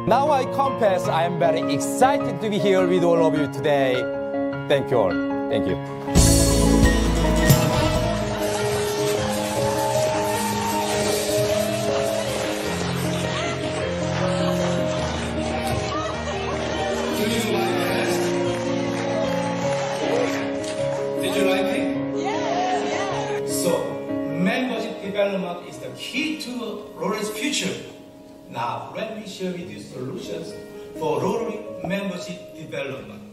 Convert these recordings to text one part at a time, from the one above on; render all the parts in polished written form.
Now I confess I am very excited to be here with all of you today. Thank you all. Thank you. Did you like it? Yes. So, membership development is the key to Rora's future. Now, let me share with you solutions for Rotary membership development.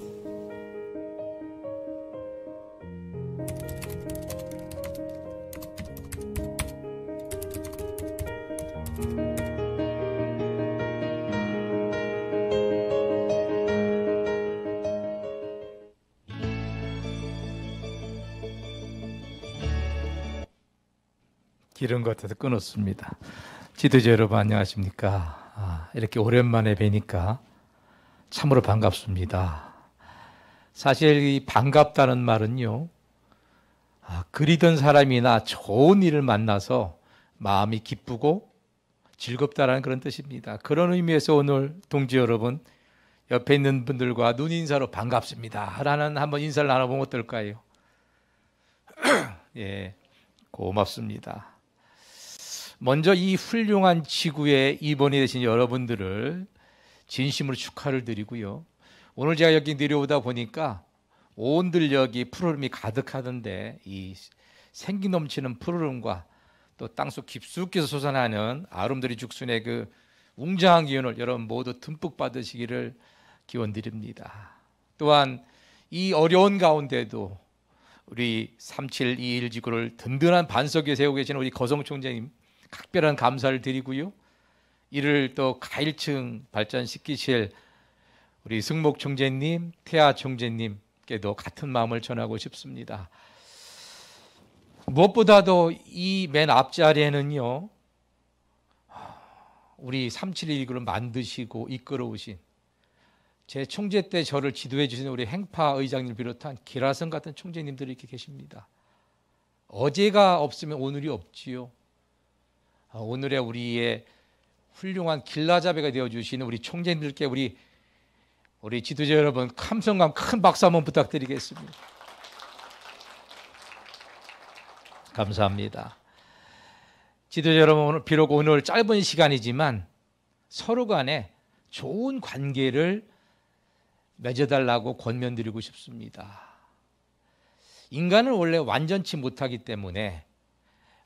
길은 것 같아서 끊었습니다. 지도자 여러분 안녕하십니까? 이렇게 오랜만에 뵈니까 참으로 반갑습니다. 사실 이 반갑다는 말은요, 그리던 사람이나 좋은 일을 만나서 마음이 기쁘고 즐겁다라는 그런 뜻입니다. 그런 의미에서 오늘 동지 여러분 옆에 있는 분들과 눈인사로 반갑습니다 라는 한번 인사를 나눠보면 어떨까요? 예, 고맙습니다. 먼저 이 훌륭한 지구에 입원이 되신 여러분들을 진심으로 축하를 드리고요. 오늘 제가 여기 내려오다 보니까 온들 여기 푸르름이 가득하던데 이 생기 넘치는 푸르름과 또 땅속 깊숙이서 솟아나는 아름드리 죽순의 그 웅장한 기운을 여러분 모두 듬뿍 받으시기를 기원드립니다. 또한 이 어려운 가운데도 우리 3721 지구를 든든한 반석에 세우고 계시는 우리 거성 총재님 각별한 감사를 드리고요. 이를 또 가일층 발전시키실 우리 승목 총재님, 태아 총재님께도 같은 마음을 전하고 싶습니다. 무엇보다도 이 맨 앞자리에는요, 우리 3719를 만드시고 이끌어오신 제 총재 때 저를 지도해 주신 우리 행파 의장님을 비롯한 기라성 같은 총재님들이 이렇게 계십니다. 어제가 없으면 오늘이 없지요. 오늘의 우리의 훌륭한 길라잡이가 되어주시는 우리 총재님들께 우리 지도자 여러분 감성감 큰 박수 한번 부탁드리겠습니다. 감사합니다. 지도자 여러분, 비록 오늘 짧은 시간이지만 서로 간에 좋은 관계를 맺어달라고 권면드리고 싶습니다. 인간은 원래 완전치 못하기 때문에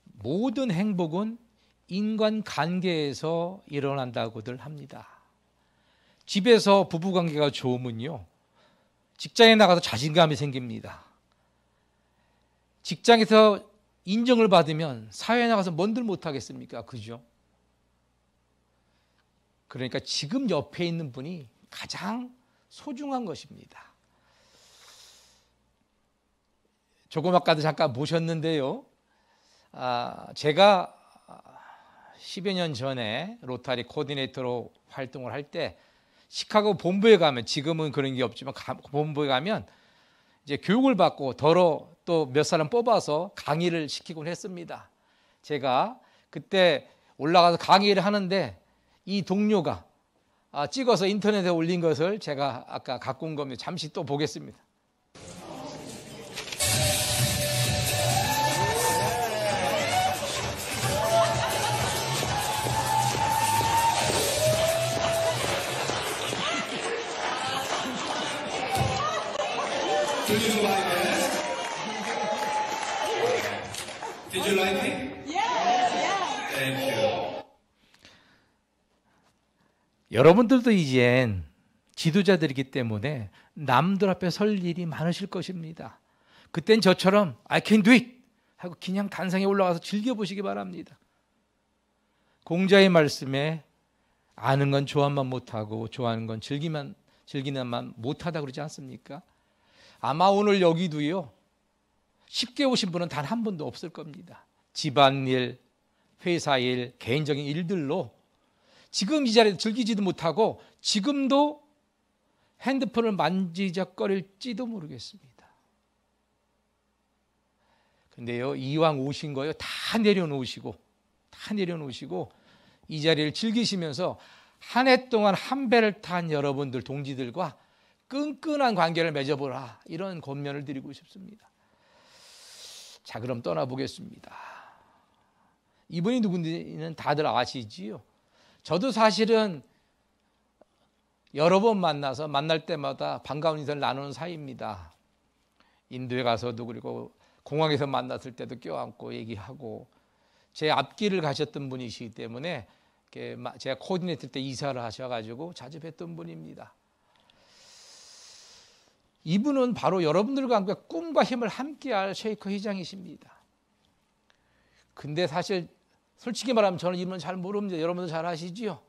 모든 행복은 인간관계에서 일어난다고들 합니다. 집에서 부부관계가 좋으면요, 직장에 나가서 자신감이 생깁니다. 직장에서 인정을 받으면 사회에 나가서 뭔들 못하겠습니까? 그죠? 그러니까 지금 옆에 있는 분이 가장 소중한 것입니다. 조금 아까도 잠깐 모셨는데요, 제가 10여 년 전에 로타리 코디네이터로 활동을 할 때 시카고 본부에 가면, 지금은 그런 게 없지만 본부에 가면 이제 교육을 받고 또 몇 사람 뽑아서 강의를 시키곤 했습니다. 제가 그때 올라가서 강의를 하는데 이 동료가 찍어서 인터넷에 올린 것을 제가 아까 갖고 온 겁니다. 잠시 또 보겠습니다. Did you like it? Did you like it? Yes. Thank you. 여러분들도 이젠 지도자들이기 때문에 남들 앞에 설 일이 많으실 것입니다. 그땐 저처럼 I can do it 하고 그냥 단상에 올라가서 즐겨보시기 바랍니다. 공자의 말씀에 아는 건 좋아만 못하고 좋아하는 건 즐기는만 못하다 그러지 않습니까? 아마 오늘 여기도요, 쉽게 오신 분은 단 한 분도 없을 겁니다. 집안일, 회사일, 개인적인 일들로 지금 이 자리에서 즐기지도 못하고 지금도 핸드폰을 만지작거릴지도 모르겠습니다. 근데요, 이왕 오신 거요, 다 내려놓으시고 이 자리를 즐기시면서 한 해 동안 한 배를 탄 여러분들, 동지들과 끈끈한 관계를 맺어보라, 이런 권면을 드리고 싶습니다. 자, 그럼 떠나보겠습니다. 이분이 누군지는 다들 아시지요? 저도 사실은 여러 번 만나서 만날 때마다 반가운 인사를 나누는 사이입니다. 인도에 가서도, 그리고 공항에서 만났을 때도 껴안고 얘기하고, 제 앞길을 가셨던 분이시기 때문에 제가 코디네이터 때 이사를 하셔가지고 자주 뵀던 분입니다. 이분은 바로 여러분들과 함께 꿈과 힘을 함께할 쉐이커 회장이십니다. 근데 사실 솔직히 말하면 저는 이분은 잘 모릅니다. 여러분도 잘 아시지요?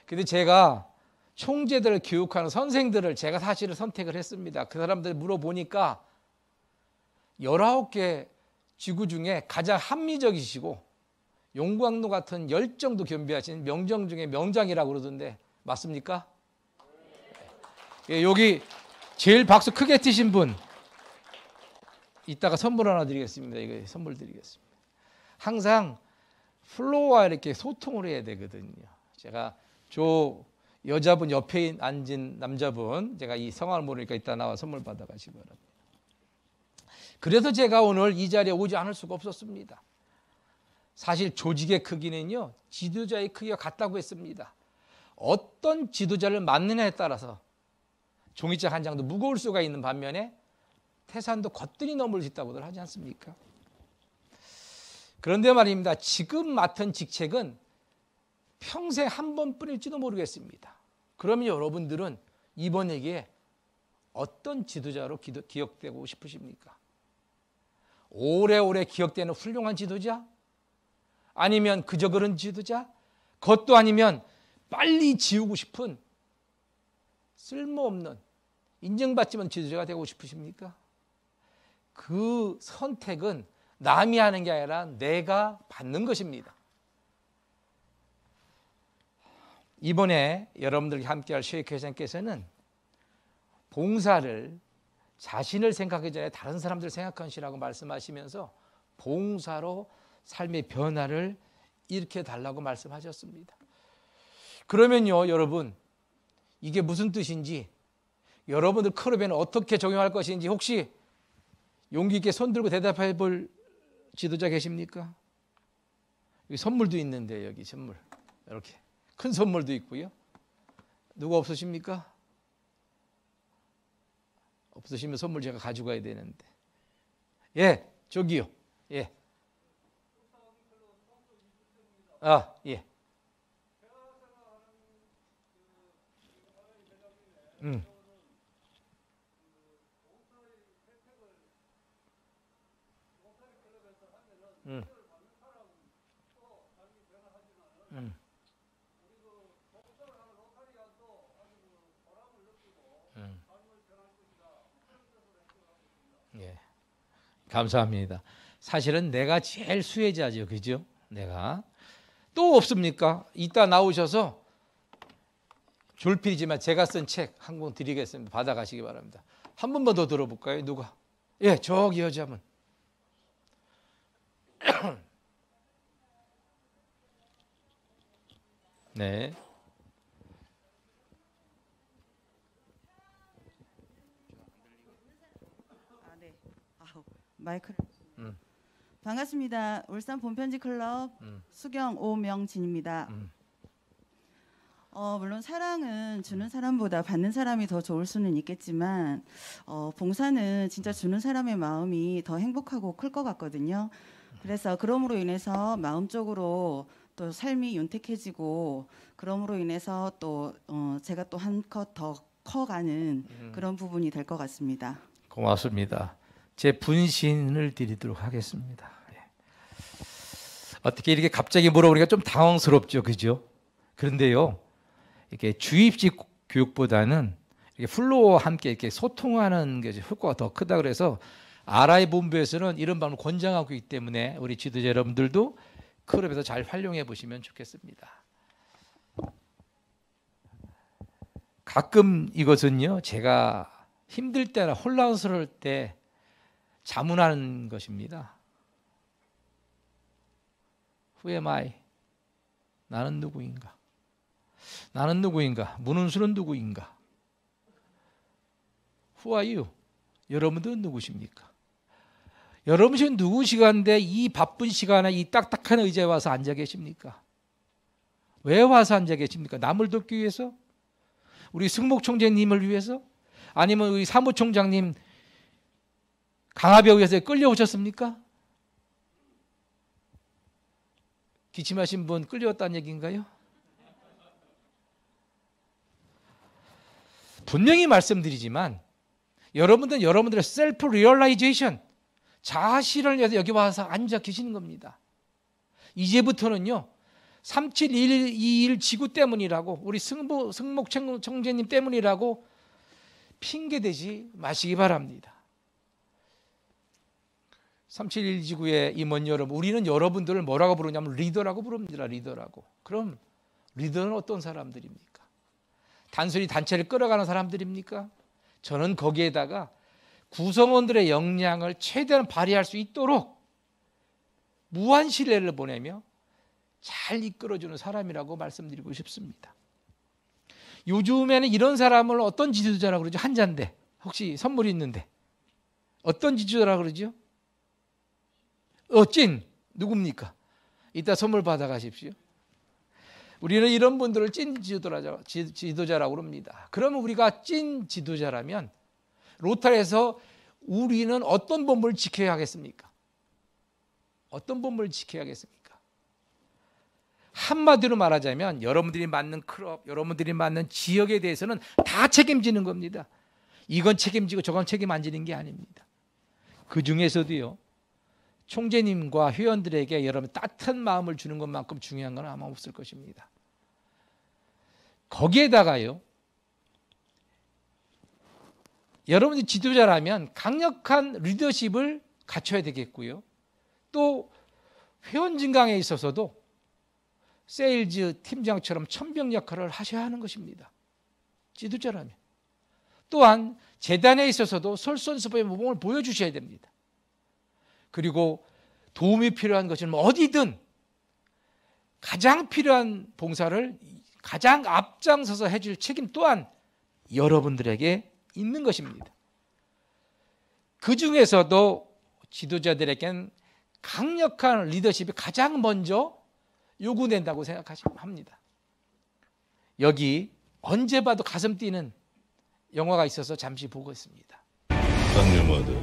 근데 제가 총재들을 교육하는 선생들을 제가 사실을 선택을 했습니다. 그 사람들 물어보니까 19개 지구 중에 가장 합리적이시고 용광로 같은 열정도 겸비하신 명정 중에 명장이라고 그러던데 맞습니까? 여기 제일 박수 크게 치신 분, 이따가 선물 하나 드리겠습니다. 이거 선물 드리겠습니다. 항상 플로와 이렇게 소통을 해야 되거든요. 제가 저 여자분 옆에 앉은 남자분, 제가 이 성함을 모르니까 이따 나와 선물 받아가시기 바랍니다. 그래서 제가 오늘 이 자리에 오지 않을 수가 없었습니다. 사실 조직의 크기는요, 지도자의 크기가 같다고 했습니다. 어떤 지도자를 맡느냐에 따라서 종이책 한 장도 무거울 수가 있는 반면에 태산도 거뜬히 넘을 수 있다고들 하지 않습니까? 그런데 말입니다. 지금 맡은 직책은 평생 한 번뿐일지도 모르겠습니다. 그러면 여러분들은 이번에게 어떤 지도자로 기억되고 싶으십니까? 오래오래 기억되는 훌륭한 지도자? 아니면 그저 그런 지도자? 그것도 아니면 빨리 지우고 싶은 쓸모없는 인정받지 못한 지도자가 되고 싶으십니까? 그 선택은 남이 하는 게 아니라 내가 받는 것입니다. 이번에 여러분들과 함께할 쉐이크 회장께서는 봉사를 자신을 생각하기 전에 다른 사람들을 생각하시라고 말씀하시면서 봉사로 삶의 변화를 일으켜 달라고 말씀하셨습니다. 그러면요, 여러분, 이게 무슨 뜻인지, 여러분들 클럽에는 어떻게 적용할 것인지 혹시 용기 있게 손 들고 대답해 볼 지도자 계십니까? 여기 선물도 있는데, 여기 선물 이렇게 큰 선물도 있고요. 누구 없으십니까? 없으시면 선물 제가 가져가야 되는데. 예, 저기요. 예. 아, 예. 음. 음. 음. 예. 감사합니다. 사실은 내가 제일 수혜자죠. 그죠? 내가. 또 없습니까? 이따 나오셔서 졸필이지만 제가 쓴 책 한 권 드리겠습니다. 받아가시기 바랍니다. 한 번만 더 들어볼까요? 누가? 예, 저기 여자분. 네. 마이크를. 반갑습니다. 울산 본편지 클럽 수경 오명진입니다. 물론 사랑은 주는 사람보다 받는 사람이 더 좋을 수는 있겠지만 봉사는 진짜 주는 사람의 마음이 더 행복하고 클 것 같거든요. 그래서 그럼으로 인해서 마음적으로 또 삶이 윤택해지고 그럼으로 인해서 또 제가 또 한 컷 더 커가는 그런 부분이 될 것 같습니다. 고맙습니다. 제 분신을 드리도록 하겠습니다. 어떻게 이렇게 갑자기 물어보니까 좀 당황스럽죠, 그죠? 그런데요, 이렇게 주입식 교육보다는 이렇게 플로어와 함께 이렇게 소통하는 게 효과가 더 크다 그래서 RI 본부에서는 이런 방법을 권장하고 있기 때문에 우리 지도자 여러분들도 클럽에서 잘 활용해 보시면 좋겠습니다. 가끔 이것은요, 제가 힘들 때나 혼란스러울 때 자문하는 것입니다. Who am I? 나는 누구인가? 나는 누구인가? 문은수는 누구인가? Who are you? 여러분들은 누구십니까? 여러분은 누구시간데 이 바쁜 시간에 이 딱딱한 의자에 와서 앉아 계십니까? 왜 와서 앉아 계십니까? 남을 돕기 위해서? 우리 승목총재님을 위해서? 아니면 우리 사무총장님 강압에 의해서 끌려오셨습니까? 기침하신 분 끌려왔다는 얘기인가요? 분명히 말씀드리지만 여러분들은 여러분들의 셀프 리얼라이제이션, 자아 실현을 위해서 여기 와서 앉아 계시는 겁니다. 이제부터는요, 3721 지구 때문이라고, 우리 승목 총재님 때문이라고 핑계대지 마시기 바랍니다. 371 지구의 임원 여러분, 우리는 여러분들을 뭐라고 부르냐면 리더라고 부릅니다. 리더라고. 그럼 리더는 어떤 사람들입니까? 단순히 단체를 끌어가는 사람들입니까? 저는 거기에다가 구성원들의 역량을 최대한 발휘할 수 있도록 무한 신뢰를 보내며 잘 이끌어주는 사람이라고 말씀드리고 싶습니다. 요즘에는 이런 사람을 어떤 지도자라고 그러죠? 한자인데, 혹시 선물이 있는데 어떤 지도자라고 그러죠? 찐 누굽니까? 이따 선물 받아 가십시오. 우리는 이런 분들을 찐 지도자라고 합니다. 그러면 우리가 찐 지도자라면 로타리에서 우리는 어떤 본분을 지켜야 하겠습니까? 어떤 본분을 지켜야 하겠습니까? 한마디로 말하자면 여러분들이 맞는 클럽, 여러분들이 맞는 지역에 대해서는 다 책임지는 겁니다. 이건 책임지고 저건 책임 안 지는 게 아닙니다. 그 중에서도요, 총재님과 회원들에게 여러분 따뜻한 마음을 주는 것만큼 중요한 건 아마 없을 것입니다. 거기에다가요, 여러분이 지도자라면 강력한 리더십을 갖춰야 되겠고요. 또 회원 증강에 있어서도 세일즈 팀장처럼 천병 역할을 하셔야 하는 것입니다. 지도자라면. 또한 재단에 있어서도 솔선수범의 모범을 보여주셔야 됩니다. 그리고 도움이 필요한 것은 어디든 가장 필요한 봉사를 가장 앞장서서 해줄 책임 또한 여러분들에게 있는 것입니다. 그 중에서도 지도자들에겐 강력한 리더십이 가장 먼저 요구된다고 생각합니다. 여기 언제 봐도 가슴 뛰는 영화가 있어서 잠시 보고 있습니다. 3年まで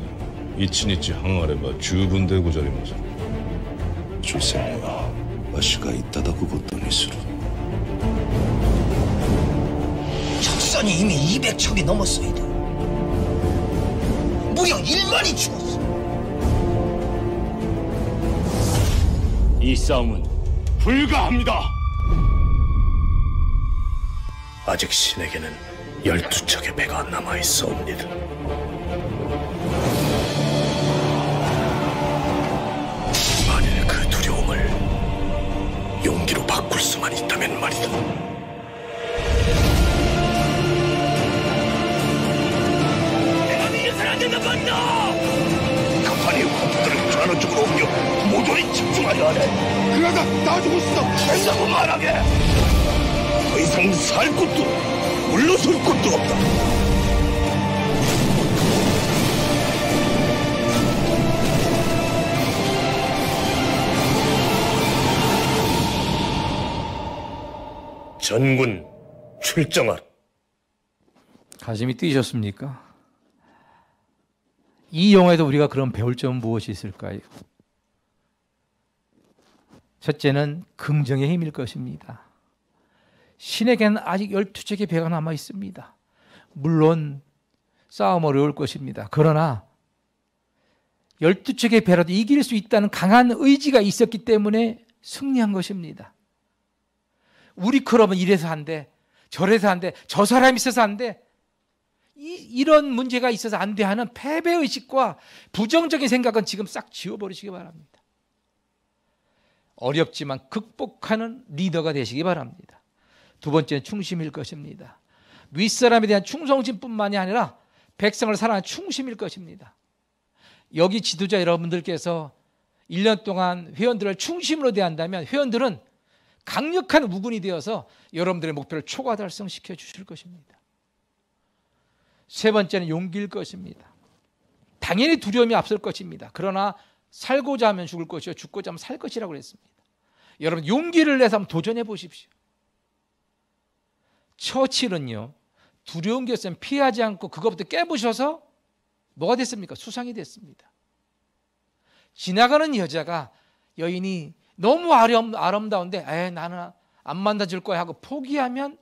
一日半あれば十分でござりまする。終戦にはわしがいただくことにする。 적선이 이미 200척이 넘었소이다. 무려 1만이 죽었어. 이 싸움은 불가합니다. 아직 신에게는 12척의 배가 남아 있어옵니다. 만일 그 두려움을 용기로 바꿀 수만 있다면 말이다. 내가 믿어서는 안 된다 봤다. 급하니 화투들을 전하는 쪽으로 옮겨 모조리 집중하려 하네. 그러다 나 죽을 수도 된다고 말하게. 더 이상 살 곳도 물러설 곳도 없다. 전군 출정하라. 가슴이 뛰셨습니까? 이 영화에도 우리가 그럼 배울 점은 무엇이 있을까요? 첫째는 긍정의 힘일 것입니다. 신에게는 아직 12척의 배가 남아 있습니다. 물론 싸움 어려울 것입니다. 그러나 12척의 배라도 이길 수 있다는 강한 의지가 있었기 때문에 승리한 것입니다. 우리 클럽은 이래서 안 돼, 저래서 안 돼, 저 사람이 있어서 안 돼, 이런 문제가 있어서 안 돼 하는 패배의식과 부정적인 생각은 지금 싹 지워버리시기 바랍니다. 어렵지만 극복하는 리더가 되시기 바랍니다. 두 번째는 충심일 것입니다. 윗사람에 대한 충성심뿐만이 아니라 백성을 사랑하는 충심일 것입니다. 여기 지도자 여러분들께서 1년 동안 회원들을 충심으로 대한다면 회원들은 강력한 우군이 되어서 여러분들의 목표를 초과 달성시켜 주실 것입니다. 세 번째는 용기일 것입니다. 당연히 두려움이 앞설 것입니다. 그러나 살고자 하면 죽을 것이요 죽고자 하면 살 것이라고 그랬습니다. 여러분 용기를 내서 한번 도전해 보십시오. 처칠은요, 두려운 게 있으면 피하지 않고 그것부터 깨부셔서 뭐가 됐습니까? 수상이 됐습니다. 지나가는 여인이 너무 아름다운데 나는 안 만나줄 거야 하고 포기하면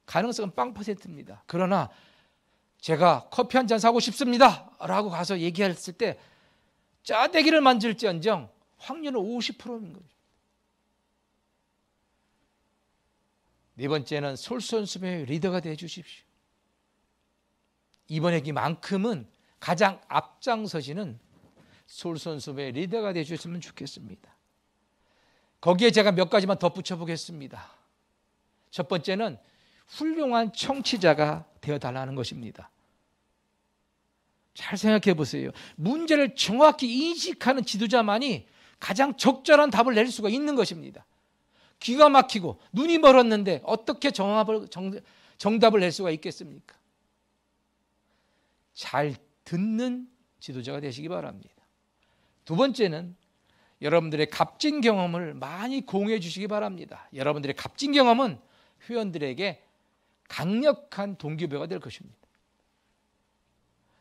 가능성은 0%입니다. 그러나 제가 커피 한 잔 사고 싶습니다 라고 가서 얘기했을 때 짜대기를 만질지언정 확률은 50%인 거죠. 네 번째는 솔선수범의 리더가 되어 주십시오. 이번 회기만큼은 가장 앞장서시는 솔선수범의 리더가 되어 주셨으면 좋겠습니다. 거기에 제가 몇 가지만 덧붙여 보겠습니다. 첫 번째는 훌륭한 청취자가 되어달라는 것입니다. 잘 생각해 보세요. 문제를 정확히 인식하는 지도자만이 가장 적절한 답을 낼 수가 있는 것입니다. 귀가 막히고 눈이 멀었는데 어떻게 정답을 낼 수가 있겠습니까? 잘 듣는 지도자가 되시기 바랍니다. 두 번째는 여러분들의 값진 경험을 많이 공유해 주시기 바랍니다. 여러분들의 값진 경험은 회원들에게 강력한 동기부여가 될 것입니다.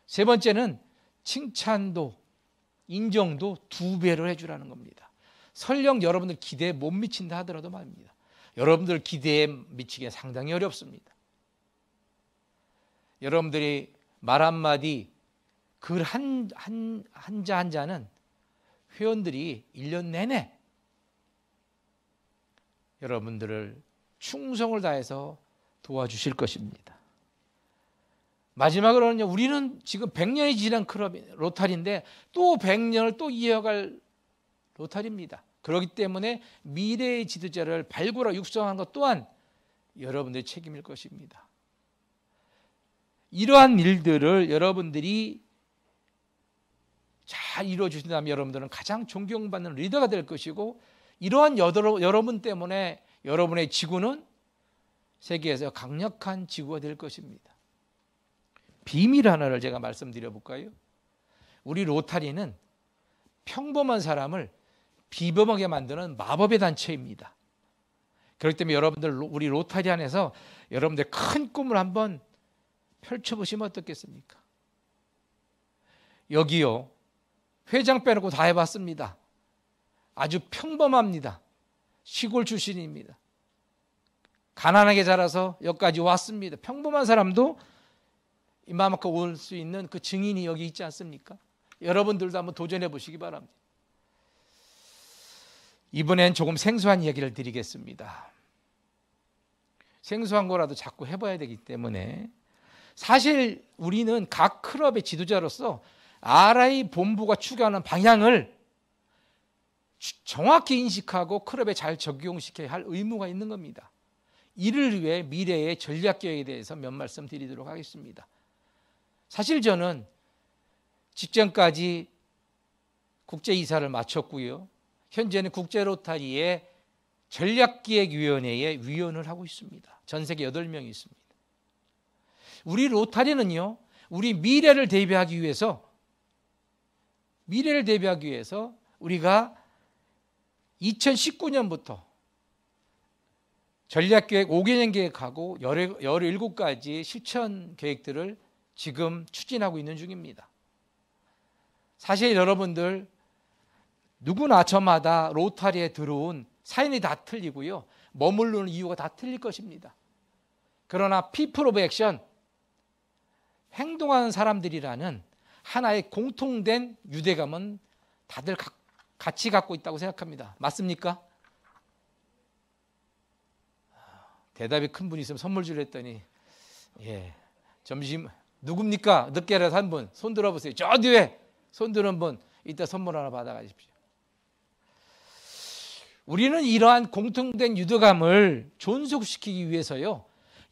세 번째는 칭찬도 인정도 2배로 해주라는 겁니다. 설령 여러분들 기대에 못 미친다 하더라도 말입니다. 여러분들 기대에 미치기가 상당히 어렵습니다. 여러분들이 말 한마디, 글 한자 한자는 회원들이 1년 내내 여러분들을 충성을 다해서 도와주실 것입니다. 마지막으로는요, 우리는 지금 100년이 지난 클럽 로타리인데 또 100년을 또 이어갈 로타리입니다. 그렇기 때문에 미래의 지도자를 발굴하고 육성하는 것 또한 여러분들의 책임일 것입니다. 이러한 일들을 여러분들이 잘 이루어주신다면 여러분들은 가장 존경받는 리더가 될 것이고, 이러한 여러분 때문에 여러분의 지구는 세계에서 강력한 지구가 될 것입니다. 비밀 하나를 제가 말씀드려 볼까요? 우리 로타리는 평범한 사람을 비범하게 만드는 마법의 단체입니다. 그렇기 때문에 여러분들 우리 로타리 안에서 여러분들 큰 꿈을 한번 펼쳐보시면 어떻겠습니까? 여기요, 회장 빼놓고 다 해봤습니다. 아주 평범합니다. 시골 출신입니다. 가난하게 자라서 여기까지 왔습니다. 평범한 사람도 이만큼 올 수 있는 그 증인이 여기 있지 않습니까? 여러분들도 한번 도전해 보시기 바랍니다. 이번엔 조금 생소한 이야기를 드리겠습니다. 생소한 거라도 자꾸 해봐야 되기 때문에, 사실 우리는 각 클럽의 지도자로서 RI 본부가 추구하는 방향을 정확히 인식하고 클럽에 잘 적용시켜야 할 의무가 있는 겁니다. 이를 위해 미래의 전략계획에 대해서 몇 말씀 드리도록 하겠습니다. 사실 저는 직전까지 국제이사를 마쳤고요, 현재는 국제로타리의 전략기획위원회의 위원을 하고 있습니다. 전 세계 8명이 있습니다. 우리 로타리는요, 우리 미래를 대비하기 위해서 우리가 2019년부터 전략계획 5개년 계획하고 17가지 실천 계획들을 지금 추진하고 있는 중입니다. 사실 여러분들 누구나 저마다 로타리에 들어온 사연이 다 틀리고요, 머무르는 이유가 다 틀릴 것입니다. 그러나 피플 오브 액션, 행동하는 사람들이라는 하나의 공통된 유대감은 다들 같이 갖고 있다고 생각합니다. 맞습니까? 대답이 큰 분이 있으면 선물 주려 했더니, 점심 누굽니까? 늦게라도 한 분 손 들어보세요. 저 뒤에 손 드는 분 이따 선물 하나 받아가십시오. 우리는 이러한 공통된 유대감을 존속시키기 위해서요,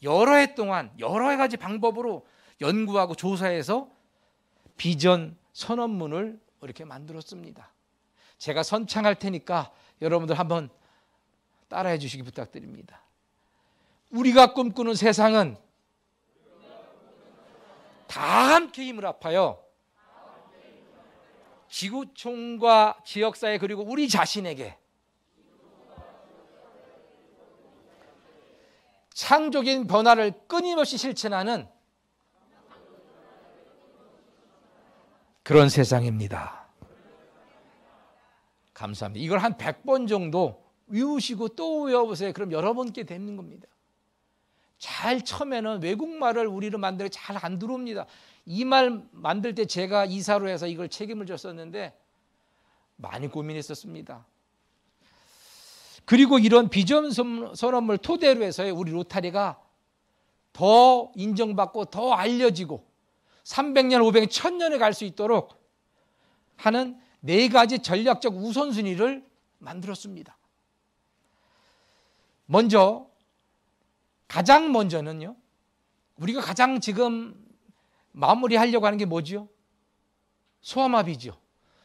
여러 해 동안 여러 가지 방법으로 연구하고 조사해서 비전 선언문을 이렇게 만들었습니다. 제가 선창할 테니까 여러분들 한번 따라해 주시기 부탁드립니다. 우리가 꿈꾸는 세상은 다 함께 힘을 합하여 지구촌과 지역사회 그리고 우리 자신에게 창조적인 변화를 끊임없이 실천하는 그런 세상입니다. 감사합니다. 이걸 한 100번 정도 외우시고 또 외워보세요. 그럼 여러분께 되는 겁니다. 잘 처음에는 외국말을 우리로 만들어 잘 안 들어옵니다. 이 말 만들 때 제가 이사로 해서 이걸 책임을 졌었는데 많이 고민했었습니다. 그리고 이런 비전 선언을 토대로 해서 우리 로타리가 더 인정받고 더 알려지고 300년, 500년, 1000년에 갈 수 있도록 하는 4가지 전략적 우선순위를 만들었습니다. 가장 먼저는요, 우리가 가장 지금 마무리하려고 하는 게 뭐죠? 소아마비죠.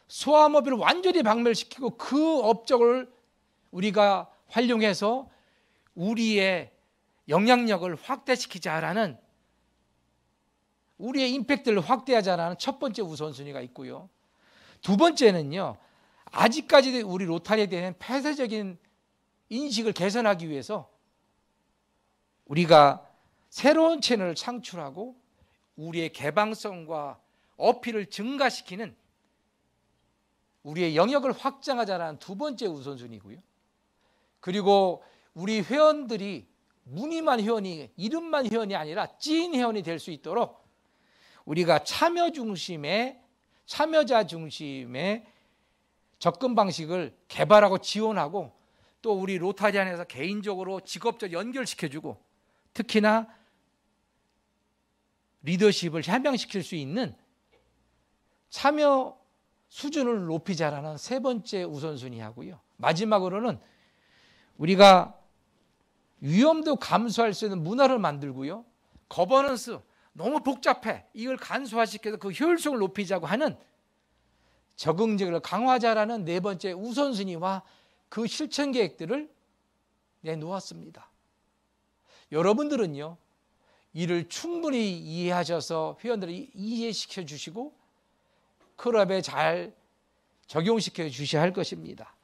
소아마비를 완전히 박멸시키고 그 업적을 우리가 활용해서 우리의 영향력을 확대시키자라는, 우리의 임팩트를 확대하자라는 첫 번째 우선순위가 있고요. 두 번째는요, 아직까지 우리 로타리에 대한 폐쇄적인 인식을 개선하기 위해서 우리가 새로운 채널을 창출하고 우리의 개방성과 어필을 증가시키는 우리의 영역을 확장하자는 두 번째 우선순위고요. 그리고 우리 회원들이 무늬만 회원이, 이름만 회원이 아니라 찐 회원이 될 수 있도록 우리가 참여자 중심의 접근 방식을 개발하고 지원하고, 또 우리 로타리 안에서 개인적으로 직업적 연결시켜주고, 특히나 리더십을 향양시킬 수 있는 참여 수준을 높이자라는 세 번째 우선순위 하고요. 마지막으로는 우리가 위험도 감수할 수 있는 문화를 만들고요. 거버넌스, 너무 복잡해, 이걸 간소화시켜서 그 효율성을 높이자고 하는 적응력을 강화하자라는 네 번째 우선순위와 그 실천 계획들을 내놓았습니다. 여러분들은요, 이를 충분히 이해하셔서 회원들을 이해시켜 주시고 클럽에 잘 적용시켜 주셔야 할 것입니다.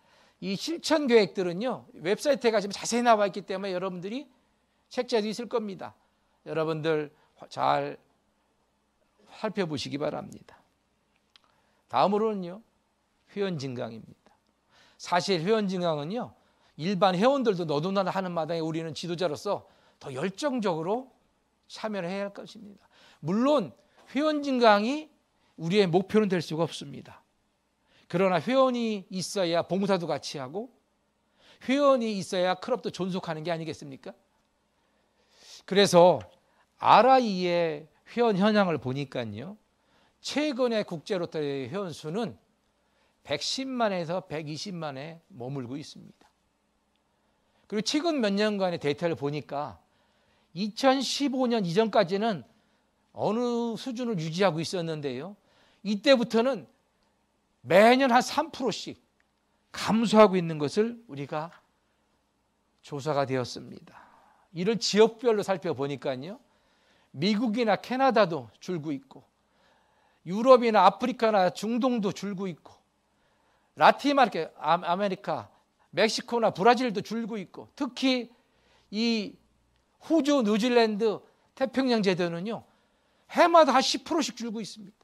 이 실천 계획들은요, 웹사이트에 가시면 자세히 나와 있기 때문에 여러분들이 책자도 있을 겁니다. 여러분들 잘 살펴보시기 바랍니다. 다음으로는요, 회원 증강입니다. 사실 회원 증강은요, 일반 회원들도 너도나도 하는 마당에 우리는 지도자로서 더 열정적으로 참여를 해야 할 것입니다. 물론 회원 증강이 우리의 목표는 될 수가 없습니다. 그러나 회원이 있어야 봉사도 같이 하고, 회원이 있어야 클럽도 존속하는 게 아니겠습니까? 그래서 RI의 회원 현황을 보니까요, 최근의 국제로터리 회원 수는 110만에서 120만에 머물고 있습니다. 그리고 최근 몇 년간의 데이터를 보니까 2015년 이전까지는 어느 수준을 유지하고 있었는데요, 이때부터는 매년 한 3%씩 감소하고 있는 것을 우리가 조사가 되었습니다. 이를 지역별로 살펴보니까요, 미국이나 캐나다도 줄고 있고, 유럽이나 아프리카나 중동도 줄고 있고, 라틴 아메리카, 멕시코나 브라질도 줄고 있고, 특히 이 호주, 뉴질랜드, 태평양 제도는요, 해마다 한 10%씩 줄고 있습니다.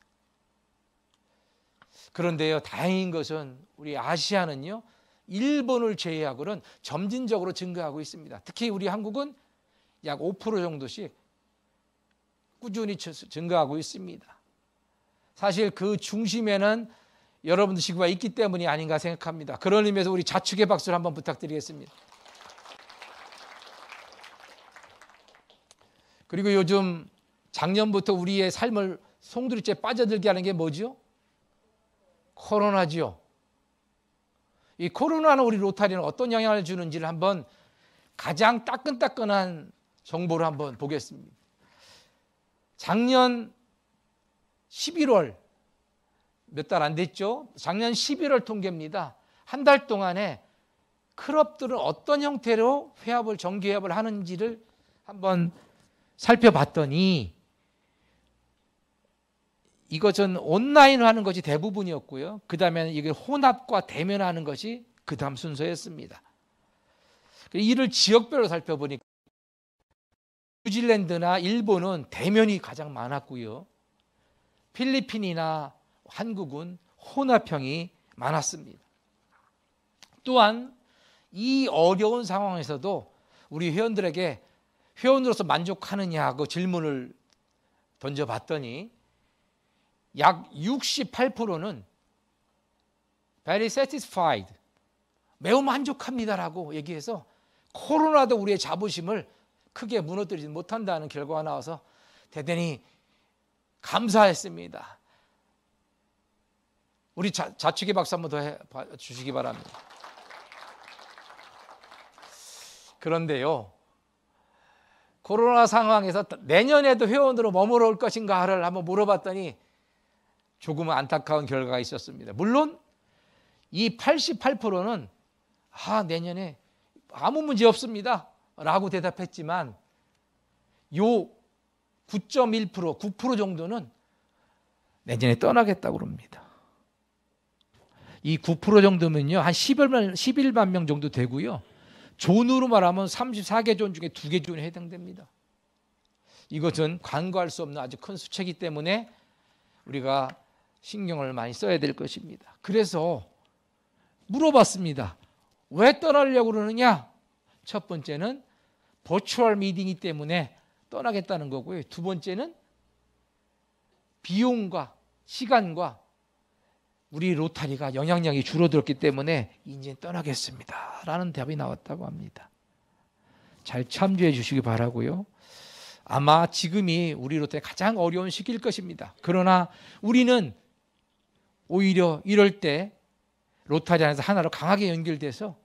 그런데요, 다행인 것은 우리 아시아는요, 일본을 제외하고는 점진적으로 증가하고 있습니다. 특히 우리 한국은 약 5% 정도씩 꾸준히 증가하고 있습니다. 사실 그 중심에는 여러분들 지구가 있기 때문이 아닌가 생각합니다. 그런 의미에서 우리 자축의 박수를 한번 부탁드리겠습니다. 그리고 요즘 작년부터 우리의 삶을 송두리째 빠져들게 하는 게 뭐죠? 코로나지요. 이 코로나는 우리 로타리는 어떤 영향을 주는지를 한번 가장 따끈따끈한 정보를 한번 보겠습니다. 작년 11월, 몇 달 안 됐죠? 작년 11월 통계입니다. 한 달 동안에 클럽들은 어떤 형태로 회합을, 정기회합을 하는지를 한번 살펴봤더니, 이것은 온라인으로 하는 것이 대부분이었고요. 그 다음에는 이게 혼합과 대면하는 것이 그 다음 순서였습니다. 이를 지역별로 살펴보니까 뉴질랜드나 일본은 대면이 가장 많았고요. 필리핀이나 한국은 혼합형이 많았습니다. 또한 이 어려운 상황에서도 우리 회원들에게 회원으로서 만족하느냐고 질문을 던져봤더니 약 68%는 very satisfied, 매우 만족합니다라고 얘기해서 코로나도 우리의 자부심을 크게 무너뜨리지 못한다는 결과가 나와서 대단히 감사했습니다. 우리 자축의 박수 한번 더 해주시기 바랍니다. 그런데요, 코로나 상황에서 내년에도 회원으로 머물러 올 것인가를 한번 물어봤더니 조금은 안타까운 결과가 있었습니다. 물론 이 88%는 내년에 아무 문제 없습니다 라고 대답했지만, 요 9.1%, 9% 정도는 내년에 떠나겠다고 합니다. 이 9% 정도면요, 한 11만 명 정도 되고요. 존으로 말하면 34개 존 중에 2개 존에 해당됩니다. 이것은 간과할 수 없는 아주 큰 수치이기 때문에 우리가 신경을 많이 써야 될 것입니다. 그래서 물어봤습니다. 왜 떠나려고 그러느냐? 첫 번째는 버추얼 미팅이기 때문에 떠나겠다는 거고요. 두 번째는 비용과 시간과 우리 로타리가 영향력이 줄어들었기 때문에 이제 떠나겠습니다 라는 답이 나왔다고 합니다. 잘 참조해 주시기 바라고요. 아마 지금이 우리 로타리 가장 어려운 시기일 것입니다. 그러나 우리는 오히려 이럴 때 로타리 안에서 하나로 강하게 연결돼서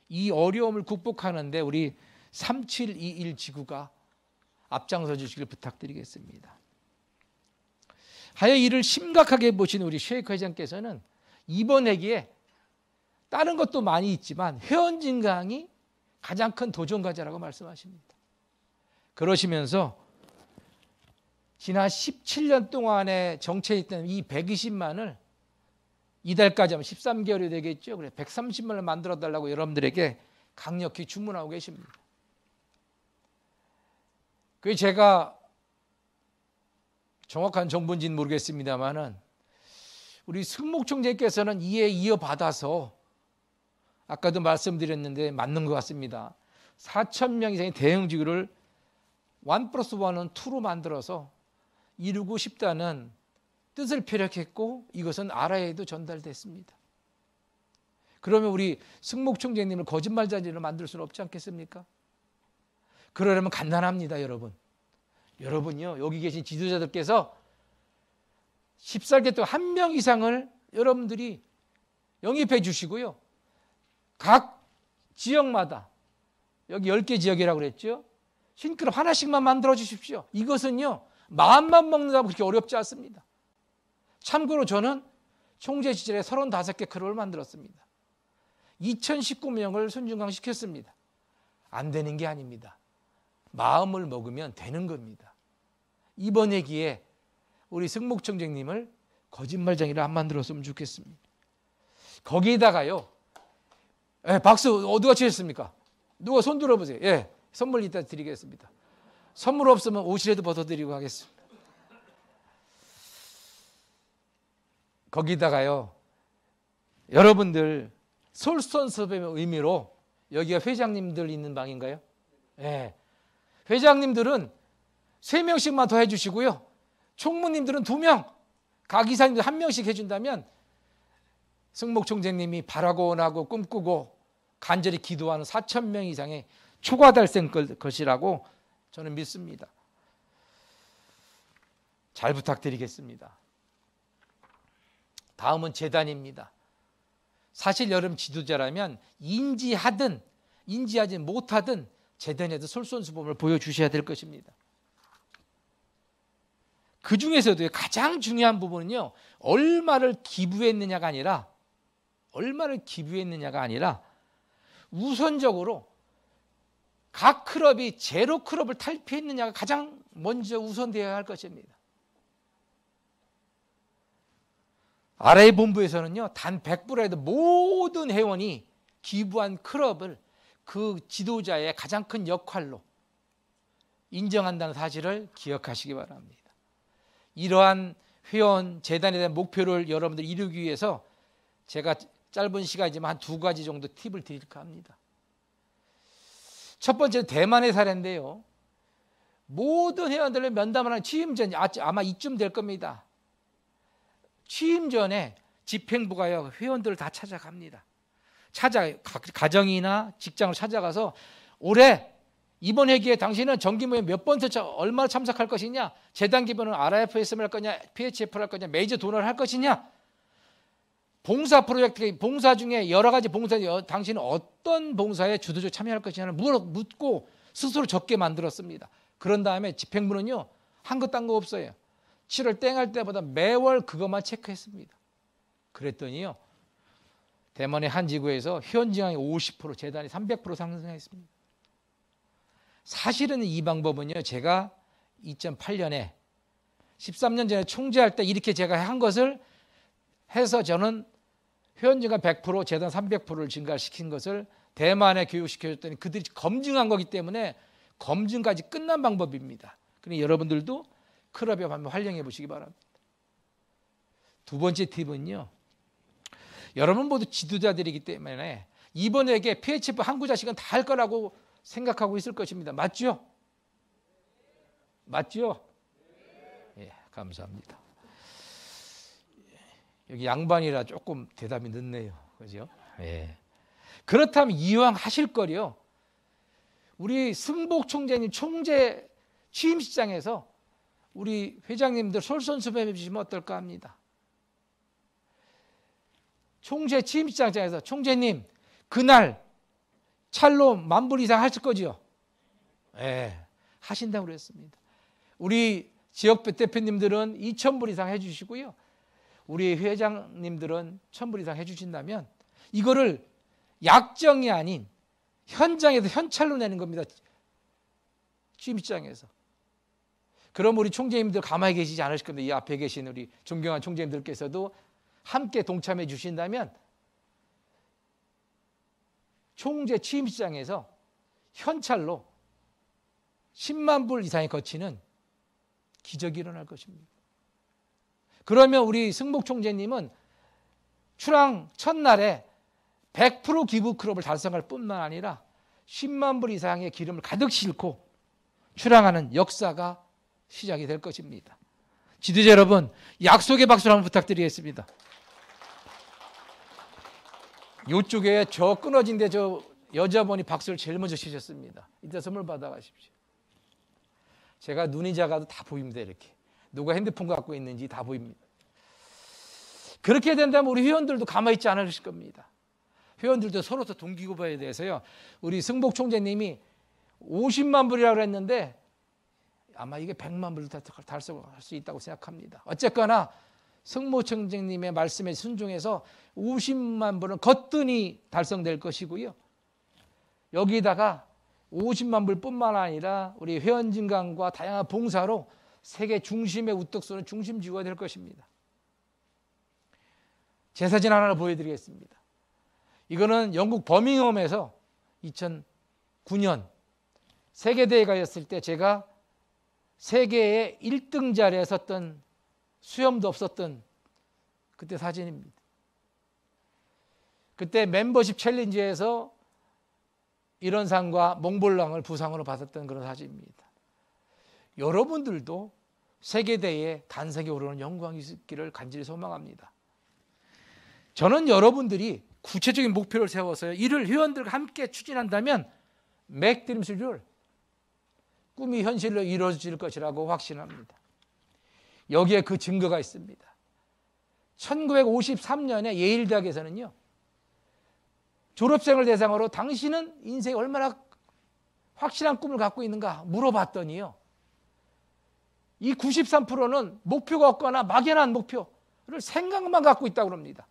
이 어려움을 극복하는데 우리 3721 지구가 앞장서 주시길 부탁드리겠습니다. 하여 이를 심각하게 보신 우리 쉐이커 회장께서는 이번 회기에 다른 것도 많이 있지만 회원 증강이 가장 큰 도전 과제라고 말씀하십니다. 그러시면서 지난 17년 동안에 정체했던 이 120만을 이달까지 하면 13개월이 되겠죠. 그래 130만을 만들어 달라고 여러분들에게 강력히 주문하고 계십니다. 그 제가 정확한 정보인지는 모르겠습니다만은 우리 승목총재께서는 이에 이어받아서 아까도 말씀드렸는데 맞는 것 같습니다. 4,000명 이상의 대형지구를 1+1은 2로 만들어서 이루고 싶다는 뜻을 표력했고 이것은 아라에도 전달됐습니다. 그러면 우리 승목총재님을 거짓말자리로 만들 수는 없지 않겠습니까? 그러려면 간단합니다, 여러분. 여러분요, 여기 계신 지도자들께서 14개 동안 1명 이상을 여러분들이 영입해 주시고요. 각 지역마다 여기 10개 지역이라고 그랬죠. 흰그릇 하나씩만 만들어 주십시오. 이것은요, 마음만 먹는다고 그렇게 어렵지 않습니다. 참고로 저는 총재 시절에 35개 그릇을 만들었습니다. 2019명을 손중강 시켰습니다. 안 되는 게 아닙니다. 마음을 먹으면 되는 겁니다. 이번 회기에 우리 승목총재님을 거짓말쟁이를 안 만들었으면 좋겠습니다. 거기에다가요, 박수 누가 치셨습니까? 누가 손 들어보세요. 예, 선물 이따 드리겠습니다. 선물 없으면 옷이라도 벗어드리고 하겠습니다. 거기다가요, 여러분들 솔선수범의 의미로 여기가 회장님들 있는 방인가요? 예. 회장님들은 3명씩만 더 해주시고요. 총무님들은 2명, 각 이사님들 1명씩 해준다면 승목총재님이 바라고 원하고 꿈꾸고 간절히 기도하는 4,000명 이상의 초과 달성 것이라고 저는 믿습니다. 잘 부탁드리겠습니다. 다음은 재단입니다. 사실 여러분 지도자라면 인지하든 인지하지 못하든 재단에도 솔선수범을 보여주셔야 될 것입니다. 그 중에서도 가장 중요한 부분은요, 얼마를 기부했느냐가 아니라 우선적으로 각 클럽이 제로 클럽을 탈피했느냐가 가장 먼저 우선되어야 할 것입니다. RA 본부에서는요, 단 100불에도 모든 회원이 기부한 클럽을 그 지도자의 가장 큰 역할로 인정한다는 사실을 기억하시기 바랍니다. 이러한 회원 재단에 대한 목표를 여러분들 이루기 위해서 제가 짧은 시간이지만 한 2가지 정도 팁을 드릴까 합니다. 첫 번째는 대만의 사례인데요. 모든 회원들을 면담하는 취임 전 아마 이쯤 될 겁니다. 취임 전에 집행부가요, 회원들을 다 찾아갑니다. 가정이나 직장을 찾아가서 올해 이번 회기에 당신은 정기모임 몇 번 얼마나 참석할 것이냐, 재단 기부는 RFSM을 할 거냐, PHF를 할 거냐, 메이저 도너를 할 것이냐, 봉사 프로젝트, 봉사 중에 여러 가지 봉사, 당신은 어떤 봉사에 주도적으로 참여할 것이냐를 묻고 스스로 적게 만들었습니다. 그런 다음에 집행부는요, 한 것 딴 거 없어요. 7월 땡할 때보다 매월 그것만 체크했습니다. 그랬더니요, 대만의 한 지구에서 회원 증강이 50%, 재단이 300% 상승했습니다. 사실은 이 방법은요, 제가 2008년에 13년 전에 총재할 때 이렇게 제가 한 것을 해서 저는 회원 증가 100%, 재단 300%를 증가시킨 것을 대만에 교육시켜줬더니 그들이 검증한 거기 때문에 검증까지 끝난 방법입니다. 그러니 여러분들도 클럽에 한번 활용해 보시기 바랍니다. 두 번째 팁은요. 여러분 모두 지도자들이기 때문에 이번에게 PHF 한국 자식은 다 할 거라고 생각하고 있을 것입니다. 맞죠? 맞죠? 예, 감사합니다. 여기 양반이라 조금 대답이 늦네요. 그죠? 예. 그렇다면 이왕 하실 거요. 우리 승복 총재님 총재 취임식장에서 우리 회장님들 솔선수범해 주시면 어떨까 합니다. 총재 취임식장에서 총재님 그날 찰로 10,000불 이상 하실 거죠? 예, 하신다고 그랬습니다. 우리 지역 대표님들은 2,000불 이상 해주시고요. 우리 회장님들은 1,000불 이상 해주신다면 이거를 약정이 아닌 현장에서 현찰로 내는 겁니다. 취임식장에서. 그럼 우리 총재님들 가만히 계시지 않으실 겁니다. 이 앞에 계신 우리 존경한 총재님들께서도 함께 동참해 주신다면 총재 취임식장에서 현찰로 10만 불 이상이 거치는 기적이 일어날 것입니다. 그러면 우리 승복 총재님은 출항 첫날에 100% 기부 클럽을 달성할 뿐만 아니라 10만 불 이상의 기름을 가득 싣고 출항하는 역사가 시작이 될 것입니다. 지도자 여러분, 약속의 박수를 한번 부탁드리겠습니다. 이쪽에 저 끊어진 데 저 여자분이 박수를 제일 먼저 치셨습니다. 이때 선물 받아가십시오. 제가 눈이 작아도 다 보입니다. 이렇게 누가 핸드폰 갖고 있는지 다 보입니다. 그렇게 된다면 우리 회원들도 가만히 있지 않으실 겁니다. 회원들도 서로 동기부여에 대해서요. 우리 승복 총재님이 50만 불이라고 했는데 아마 이게 100만 불도 달성할 수 있다고 생각합니다. 어쨌거나 승복 총재님의 말씀에 순종해서 50만 불은 거뜬히 달성될 것이고요. 여기다가 50만 불뿐만 아니라 우리 회원 증강과 다양한 봉사로 세계 중심의 우뚝 서는 중심지구가 될 것입니다. 제 사진 하나를 보여드리겠습니다. 이거는 영국 버밍엄에서 2009년 세계대회가 였을 때 제가 세계의 1등 자리에 섰던 수염도 없었던 그때 사진입니다. 그때 멤버십 챌린지에서 이런 상과 몽블랑을 부상으로 받았던 그런 사진입니다. 여러분들도 세계대회에 단색에 오르는 영광이 있기를 간절히 소망합니다. 저는 여러분들이 구체적인 목표를 세워서 이를 회원들과 함께 추진한다면 맥드림스를 꿈이 현실로 이루어질 것이라고 확신합니다. 여기에 그 증거가 있습니다. 1953년에 예일대학에서는요. 졸업생을 대상으로 당신은 인생에 얼마나 확실한 꿈을 갖고 있는가 물어봤더니요. 이 93%는 목표가 없거나 막연한 목표를 생각만 갖고 있다고 합니다.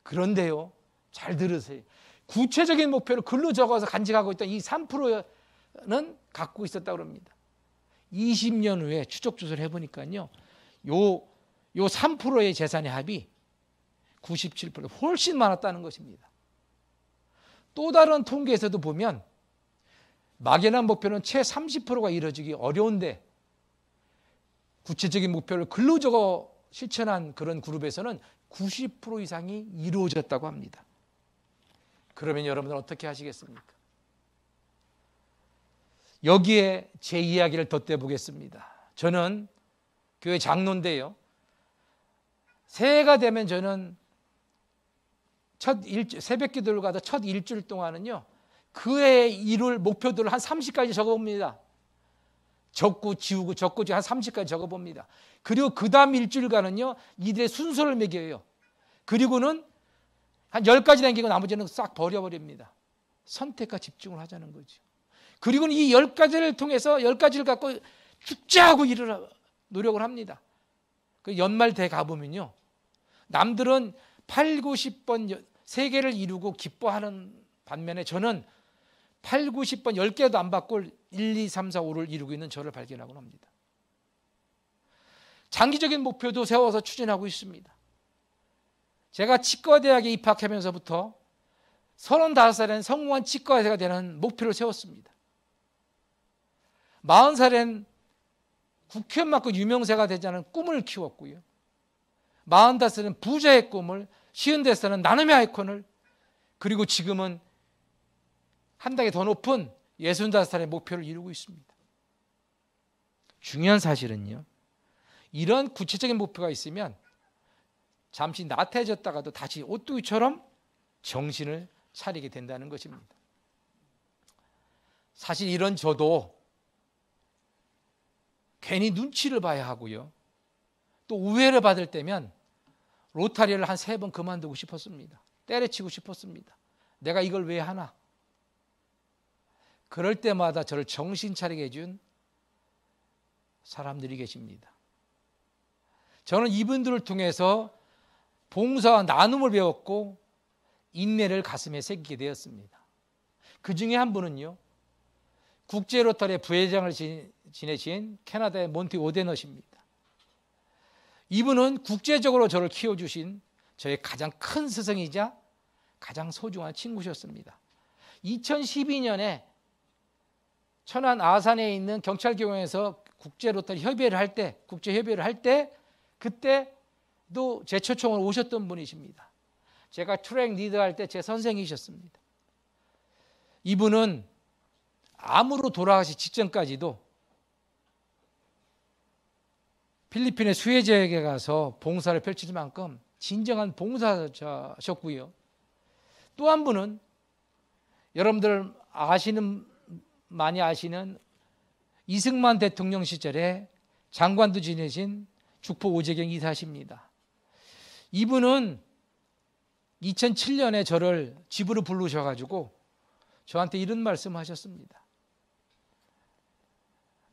그런데요. 잘 들으세요. 구체적인 목표를 글로 적어서 간직하고 있던 이 3%는 갖고 있었다고 합니다. 20년 후에 추적 조사를 해보니까요. 요 3%의 재산의 합이 97% 훨씬 많았다는 것입니다. 또 다른 통계에서도 보면 막연한 목표는 채 30%가 이루어지기 어려운데 구체적인 목표를 글로 적어 실천한 그런 그룹에서는 90% 이상이 이루어졌다고 합니다. 그러면 여러분은 어떻게 하시겠습니까? 여기에 제 이야기를 덧대 보겠습니다. 저는 교회 장로인데요. 새해가 되면 저는 새벽 기도를 가다 첫 일주일 동안은요. 그 해에 이룰 목표들을 한 30가지 적어봅니다. 적고 지우고 적고 지우고 한 30가지 적어봅니다. 그리고 그 다음 일주일간은요. 이들의 순서를 매겨요. 그리고는 한 10가지 남기고 나머지는 싹 버려버립니다. 선택과 집중을 하자는 거죠. 그리고는 이 10가지를 통해서 10가지를 갖고 축제하고 일을 노력을 합니다. 그 연말 대 가보면요. 남들은 8, 9, 10번 3개를 이루고 기뻐하는 반면에 저는 8, 9, 10번 10개도 안 받고 1, 2, 3, 4, 5를 이루고 있는 저를 발견하곤 합니다. 장기적인 목표도 세워서 추진하고 있습니다. 제가 치과대학에 입학하면서부터 35살엔 성공한 치과의사가 되는 목표를 세웠습니다. 40살엔 국회의원 맞고 유명세가 되자는 꿈을 키웠고요. 45살은 부자의 꿈을, 50살은 나눔의 아이콘을, 그리고 지금은 한 단계 더 높은 65살의 목표를 이루고 있습니다. 중요한 사실은요, 이런 구체적인 목표가 있으면 잠시 나태해졌다가도 다시 오뚜기처럼 정신을 차리게 된다는 것입니다. 사실 이런 저도 괜히 눈치를 봐야 하고요, 또 우회를 받을 때면 로타리를 한 3번 그만두고 싶었습니다. 때려치고 싶었습니다. 내가 이걸 왜 하나? 그럴 때마다 저를 정신 차리게 해준 사람들이 계십니다. 저는 이분들을 통해서 봉사와 나눔을 배웠고 인내를 가슴에 새기게 되었습니다. 그 중에 한 분은요, 국제 로터리의 부회장을 지내신 캐나다의 몬티 오데너십니다. 이분은 국제적으로 저를 키워주신 저의 가장 큰 스승이자 가장 소중한 친구셨습니다. 2012년에 천안 아산에 있는 경찰경에서 국제 로터리 협의회를 할 때, 국제 협의회를 할 때, 그때도 제 초청을 오셨던 분이십니다. 제가 트랙 리더 할 때 제 선생이셨습니다. 이분은 암으로 돌아가시 직전까지도 필리핀의 수혜지역에 가서 봉사를 펼칠 만큼 진정한 봉사자셨고요. 또 한 분은 여러분들 많이 아시는 이승만 대통령 시절에 장관도 지내신 죽포 오재경 이사십니다. 이분은 2007년에 저를 집으로 부르셔가지고 저한테 이런 말씀하셨습니다.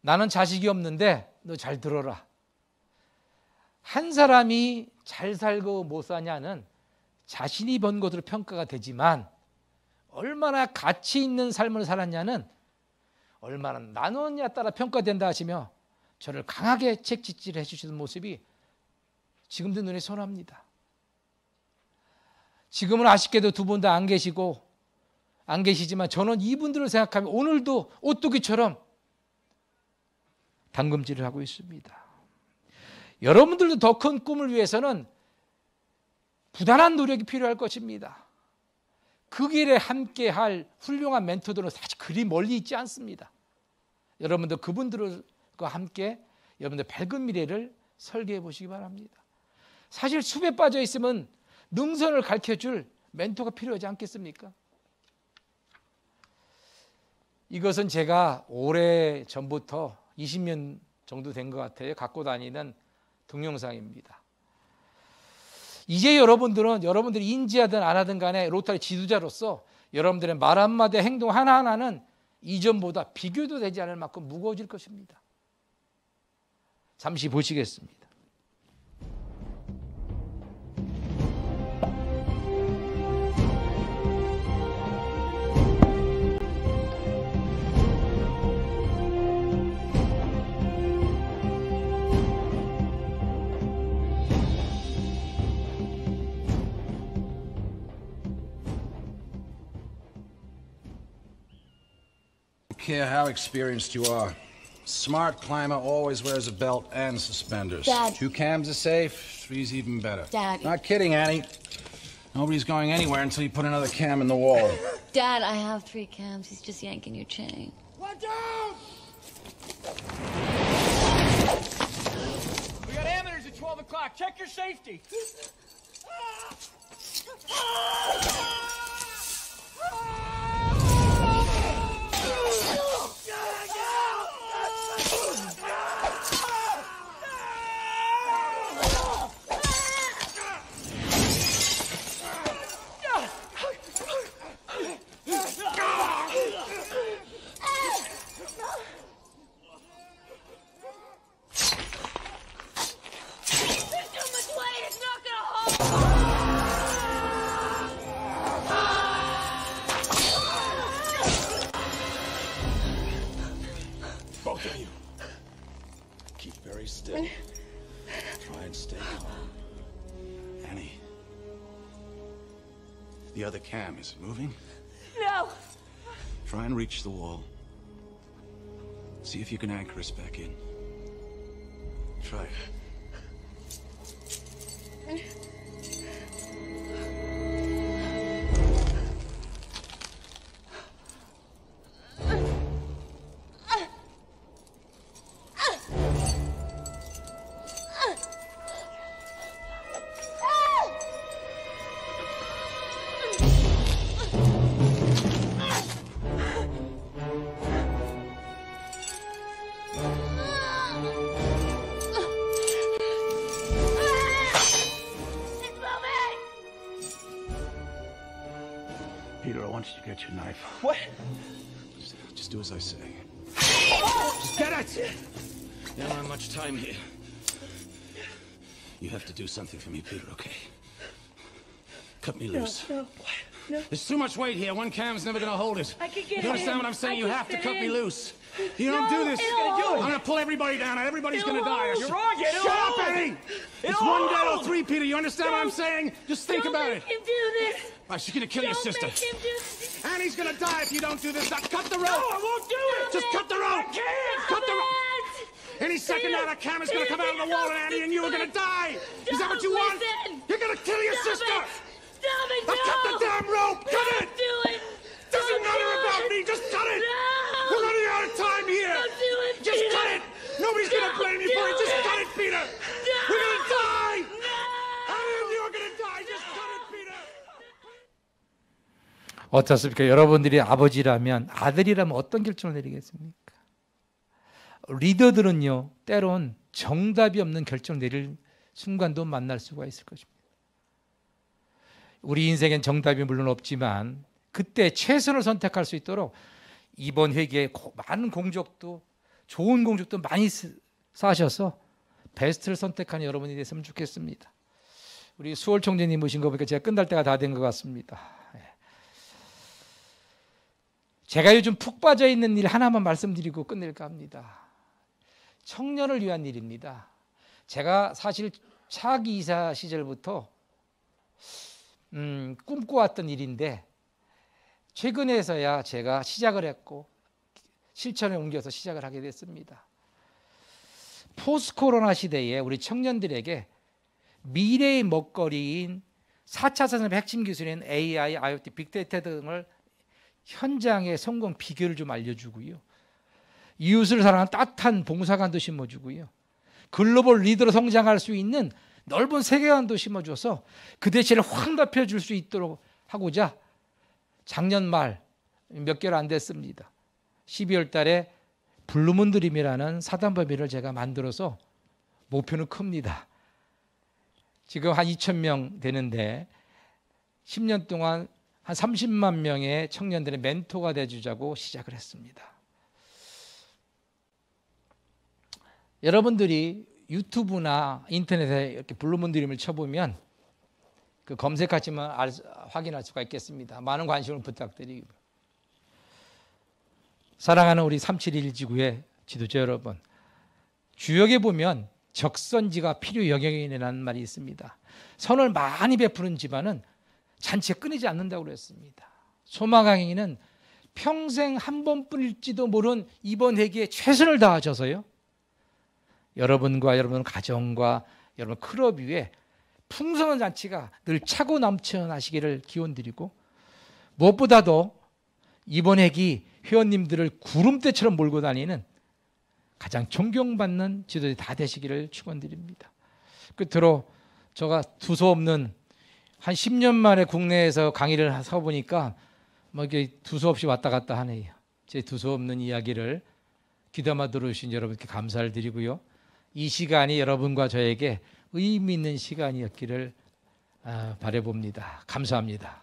나는 자식이 없는데 너 잘 들어라. 한 사람이 잘 살고 못 사냐는 자신이 번 것으로 평가가 되지만 얼마나 가치 있는 삶을 살았냐는 얼마나 나누느냐에 따라 평가된다 하시며 저를 강하게 책짓질해 주시는 모습이 지금도 눈에 선합니다. 지금은 아쉽게도 두 분 다 안 계시지만 저는 이분들을 생각하면 오늘도 오뚜기처럼 당금질을 하고 있습니다. 여러분들도 더 큰 꿈을 위해서는 부단한 노력이 필요할 것입니다. 그 길에 함께할 훌륭한 멘토들은 사실 그리 멀리 있지 않습니다. 여러분들 그분들과 함께 여러분들 밝은 미래를 설계해 보시기 바랍니다. 사실 숲에 빠져 있으면 능선을 가르쳐줄 멘토가 필요하지 않겠습니까? 이것은 제가 오래 전부터 20년 정도 된 것 같아요. 갖고 다니는 동영상입니다. 이제 여러분들이 인지하든 안 하든 간에 로터리 지도자로서 여러분들의 말 한마디 행동 하나하나는 이전보다 비교도 되지 않을 만큼 무거워질 것입니다. 잠시 보시겠습니다. Care how experienced you are. Smart climber always wears a belt and suspenders. Dad. 2 cams are safe, 3's even better. Dad. Not kidding, Annie. Nobody's going anywhere until you put another cam in the wall. Dad, I have 3 cams. He's just yanking your chain. Watch out! We got amateurs at 12 o'clock. Check your safety. Both of you. Keep very still. Try and stay calm. Annie. The other cam, is it moving? No! Try and reach the wall. See if you can anchor us back in. Try it. want you to get your knife. What? Just do as I say. Just get it! You don't have much time here. You have to do something for me, Peter, okay? Cut me loose. No. There's too much weight here. One cam's never gonna hold it. I can get You understand in. what I'm saying? I You can have to fit cut me in. loose. You don't do this. I'm gonna pull everybody down and everybody's gonna die. You're wrong, Shut up, Eddie! It's one dead or three, Peter. You understand what I'm saying? Just think about it. Don't make him do this. All right, she's gonna kill your sister. Don't make him do this. Annie's gonna die if you don't do this. Now cut the rope. No, I won't do it. Just cut the rope. I can't. Cut the rope. Stop Any second now, that camera's gonna Peter, come out of the wall, and Annie and you are gonna die. Is that what you want? Listen. You're gonna kill your Stop sister. Stop it, Now no. cut the damn rope. Cut Don't it. do it. Doesn't Don't matter do about it. me. Just cut it. No. We're running out of time here. Don't do it, Just Peter. cut it. Nobody's gonna Don't blame you for it. do Just it. cut it, Peter. No. We're gonna die. No. Annie and you are gonna die. Just cut it, Peter. 어떻습니까? 여러분들이 아버지라면, 아들이라면 어떤 결정을 내리겠습니까? 리더들은요, 때론 정답이 없는 결정을 내릴 순간도 만날 수가 있을 것입니다. 우리 인생엔 정답이 물론 없지만 그때 최선을 선택할 수 있도록 이번 회기에 많은 공적도, 좋은 공적도 많이 쌓으셔서 베스트를 선택하는 여러분이 됐으면 좋겠습니다. 우리 수월 총재님 모신 거 보니까 제가 끝날 때가 다 된 것 같습니다. 제가 요즘 푹 빠져 있는 일 하나만 말씀드리고 끝낼까 합니다. 청년을 위한 일입니다. 제가 사실 차기 이사 시절부터 꿈꿔왔던 일인데 최근에서야 제가 시작을 했고 실천에 옮겨서 시작을 하게 됐습니다. 포스트 코로나 시대에 우리 청년들에게 미래의 먹거리인 4차 산업의 핵심 기술인 AI, IoT, 빅데이터 등을 현장의 성공 비결을 좀 알려주고요. 이웃을 사랑하는 따뜻한 봉사관도 심어주고요. 글로벌 리더로 성장할 수 있는 넓은 세계관도 심어줘서 그 대신에 확 넓혀줄 수 있도록 하고자 작년 말 몇 개월 안 됐습니다. 12월 달에 블루문 드림이라는 사단법인을 제가 만들어서 목표는 큽니다. 지금 한 2,000명 되는데 10년 동안 한 30만 명의 청년들의 멘토가 되주자고 시작을 했습니다. 여러분들이 유튜브나 인터넷에 이렇게 블루문 드림을 쳐보면 그 검색하시면 확인할 수가 있겠습니다. 많은 관심을 부탁드리고. 사랑하는 우리 371 지구의 지도자 여러분, 주역에 보면 적선지가 필요 영역이라는 말이 있습니다. 선을 많이 베푸는 집안은 잔치가 끊이지 않는다고 그랬습니다. 소망강이는 평생 한 번뿐일지도 모르는 이번 회기에 최선을 다하셔서요, 여러분과 여러분 가정과 여러분 클럽 위에 풍성한 잔치가 늘 차고 넘쳐나시기를 기원드리고, 무엇보다도 이번 회기 회원님들을 구름대처럼 몰고 다니는 가장 존경받는 지도자들이 다 되시기를 축원드립니다. 끝으로 제가 두서없는 한 10년 만에 국내에서 강의를 하다 보니까 뭐 이게 두서없이 왔다 갔다 하네요. 제 두서없는 이야기를 귀담아 들어주신 여러분께 감사를 드리고요. 이 시간이 여러분과 저에게 의미 있는 시간이었기를 바라봅니다. 감사합니다.